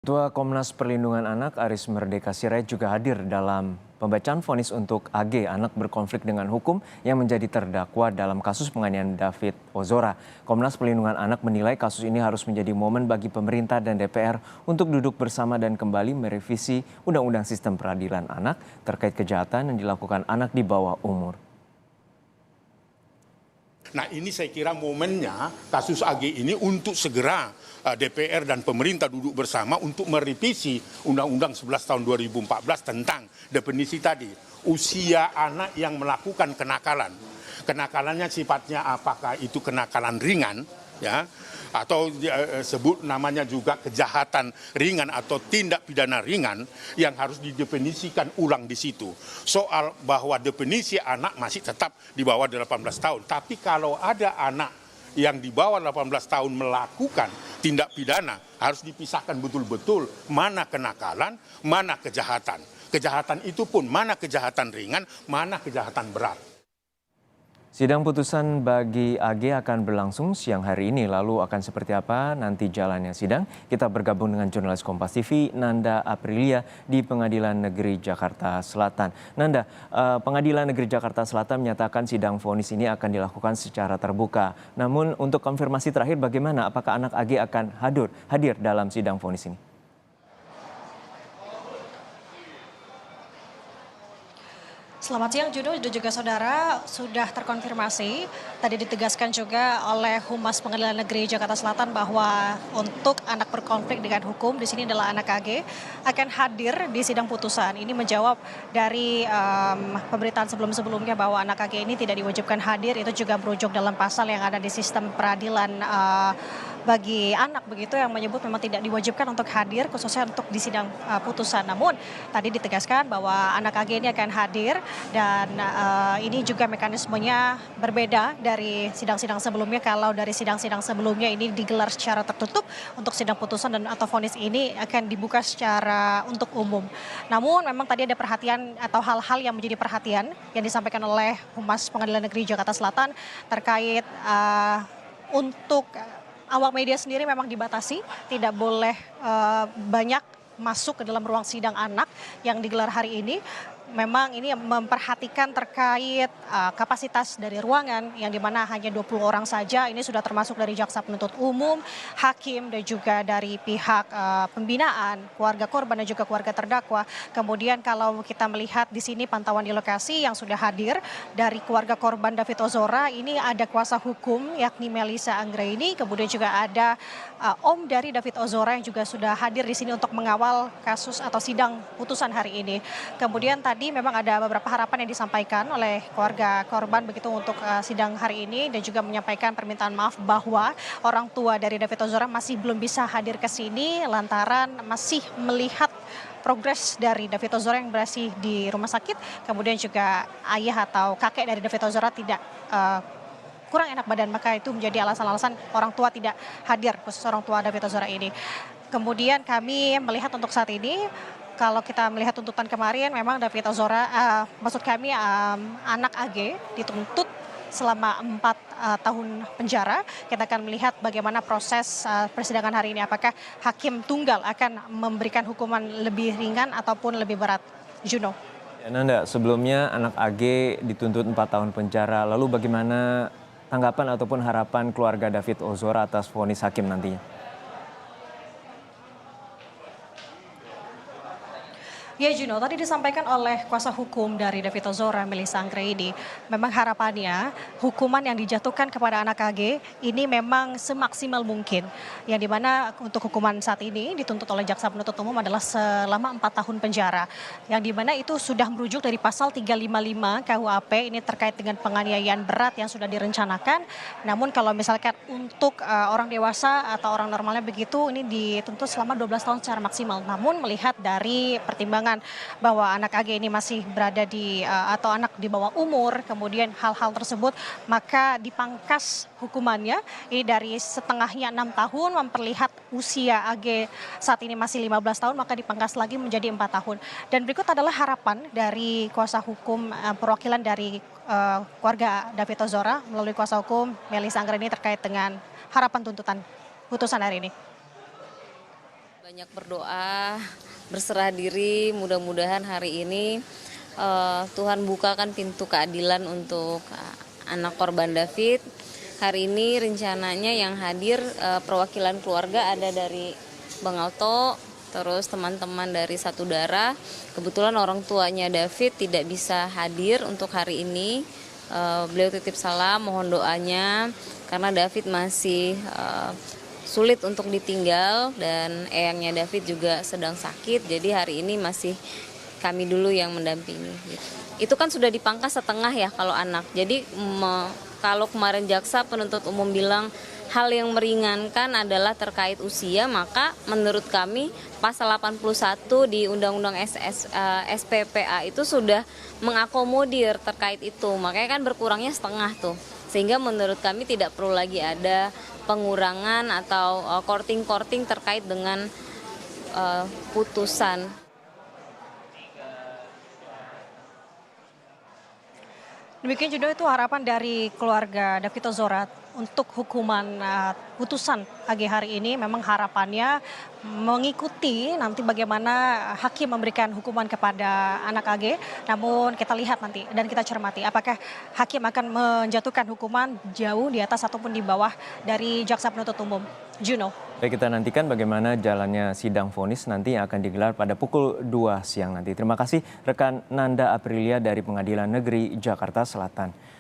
Ketua Komnas Perlindungan Anak Aris Merdeka Sirait juga hadir dalam pembacaan vonis untuk AG, anak berkonflik dengan hukum yang menjadi terdakwa dalam kasus penganiayaan David Ozora. Komnas Perlindungan Anak menilai kasus ini harus menjadi momen bagi pemerintah dan DPR untuk duduk bersama dan kembali merevisi Undang-Undang Sistem Peradilan Anak terkait kejahatan yang dilakukan anak di bawah umur. Nah, ini saya kira momennya kasus AG ini untuk segera DPR dan pemerintah duduk bersama untuk merevisi Undang-Undang 11 tahun 2014 tentang definisi tadi. Usia anak yang melakukan kenakalan. Kenakalannya sifatnya apakah itu kenakalan ringan, ya, atau sebut namanya juga kejahatan ringan atau tindak pidana ringan yang harus didefinisikan ulang di situ. Soal bahwa definisi anak masih tetap di bawah 18 tahun. Tapi kalau ada anak yang di bawah 18 tahun melakukan tindak pidana, harus dipisahkan betul-betul mana kenakalan, mana kejahatan. Kejahatan itu pun mana kejahatan ringan, mana kejahatan berat. Sidang putusan bagi AG akan berlangsung siang hari ini. Lalu akan seperti apa nanti jalannya sidang? Kita bergabung dengan jurnalis Kompas TV Nanda Aprilia di Pengadilan Negeri Jakarta Selatan. Nanda, Pengadilan Negeri Jakarta Selatan menyatakan sidang vonis ini akan dilakukan secara terbuka. Namun untuk konfirmasi terakhir bagaimana? Apakah anak AG akan hadir dalam sidang vonis ini? Selamat siang Juno dan juga saudara, sudah terkonfirmasi tadi ditegaskan juga oleh Humas Pengadilan Negeri Jakarta Selatan bahwa untuk anak berkonflik dengan hukum di sini adalah anak AG akan hadir di sidang putusan. Ini menjawab dari pemberitaan sebelum-sebelumnya bahwa anak AG ini tidak diwajibkan hadir, itu juga merujuk dalam pasal yang ada di sistem peradilan bagi anak begitu yang menyebut memang tidak diwajibkan untuk hadir khususnya untuk di sidang putusan. Namun tadi ditegaskan bahwa anak AG ini akan hadir dan ini juga mekanismenya berbeda dari sidang-sidang sebelumnya. Kalau dari sidang-sidang sebelumnya ini digelar secara tertutup, untuk sidang putusan dan atau vonis ini akan dibuka secara untuk umum. Namun memang tadi ada perhatian atau hal-hal yang menjadi perhatian yang disampaikan oleh Humas Pengadilan Negeri Jakarta Selatan terkait untuk awak media sendiri memang dibatasi, tidak boleh banyak masuk ke dalam ruang sidang anak yang digelar hari ini. Memang ini memperhatikan terkait kapasitas dari ruangan yang dimana hanya 20 orang saja. Ini sudah termasuk dari jaksa penuntut umum, hakim dan juga dari pihak pembinaan, keluarga korban dan juga keluarga terdakwa. Kemudian kalau kita melihat di sini pantauan di lokasi yang sudah hadir dari keluarga korban David Ozora, ini ada kuasa hukum yakni Melisa Anggraini, kemudian juga ada om dari David Ozora yang juga sudah hadir di sini untuk mengawal kasus atau sidang putusan hari ini. Kemudian tadi memang ada beberapa harapan yang disampaikan oleh keluarga korban begitu untuk sidang hari ini dan juga menyampaikan permintaan maaf bahwa orang tua dari David Ozora masih belum bisa hadir ke sini lantaran masih melihat progres dari David Ozora yang berada di rumah sakit. Kemudian juga ayah atau kakek dari David Ozora tidak kurang enak badan, maka itu menjadi alasan-alasan orang tua tidak hadir, khusus orang tua David Ozora ini. Kemudian kami melihat untuk saat ini, kalau kita melihat tuntutan kemarin, memang David Ozora, maksud kami anak AG dituntut selama 4 tahun penjara. Kita akan melihat bagaimana proses persidangan hari ini, apakah hakim tunggal akan memberikan hukuman lebih ringan ataupun lebih berat. Juno. Ya, Nanda, sebelumnya anak AG dituntut 4 tahun penjara. Lalu bagaimana tanggapan ataupun harapan keluarga David Ozora atas vonis hakim nantinya? Ya Juno, tadi disampaikan oleh kuasa hukum dari David Ozora, Melisa Anggraini, memang harapannya hukuman yang dijatuhkan kepada anak AG ini memang semaksimal mungkin. Yang dimana untuk hukuman saat ini dituntut oleh jaksa penuntut umum adalah selama 4 tahun penjara. Yang dimana itu sudah merujuk dari pasal 355 KUHP, ini terkait dengan penganiayaan berat yang sudah direncanakan. Namun kalau misalkan untuk orang dewasa atau orang normalnya begitu, ini dituntut selama 12 tahun secara maksimal. Namun melihat dari pertimbangan bahwa anak AG ini masih berada di atau anak di bawah umur, kemudian hal-hal tersebut, maka dipangkas hukumannya ini dari setengahnya 6 tahun, memperlihat usia AG saat ini masih 15 tahun, maka dipangkas lagi menjadi 4 tahun. Dan berikut adalah harapan dari kuasa hukum perwakilan dari keluarga David Ozora melalui kuasa hukum Melisa Anggraini terkait dengan harapan tuntutan putusan hari ini. Banyak berdoa, berserah diri, mudah-mudahan hari ini Tuhan bukakan pintu keadilan untuk anak korban David. Hari ini rencananya yang hadir perwakilan keluarga ada dari Bang Alto, terus teman-teman dari Satu Darah. Kebetulan orang tuanya David tidak bisa hadir untuk hari ini. Beliau titip salam, mohon doanya karena David masih sulit untuk ditinggal dan eyangnya David juga sedang sakit. Jadi hari ini masih kami dulu yang mendampingi. Gitu. Itu kan sudah dipangkas setengah ya kalau anak. Jadi kalau kemarin jaksa penuntut umum bilang hal yang meringankan adalah terkait usia, maka menurut kami pasal 81 di Undang-Undang SPPA itu sudah mengakomodir terkait itu. Makanya kan berkurangnya setengah tuh. Sehingga menurut kami tidak perlu lagi ada pengurangan atau korting-korting terkait dengan putusan. Demikian juga itu harapan dari keluarga David Ozora untuk hukuman putusan pagi hari ini. Memang harapannya mengikuti nanti bagaimana hakim memberikan hukuman kepada anak AG. Namun kita lihat nanti dan kita cermati apakah hakim akan menjatuhkan hukuman jauh di atas ataupun di bawah dari jaksa penuntut umum. Juno. Baik, kita nantikan bagaimana jalannya sidang vonis nanti yang akan digelar pada pukul 2 siang nanti. Terima kasih rekan Nanda Aprilia dari Pengadilan Negeri Jakarta Selatan.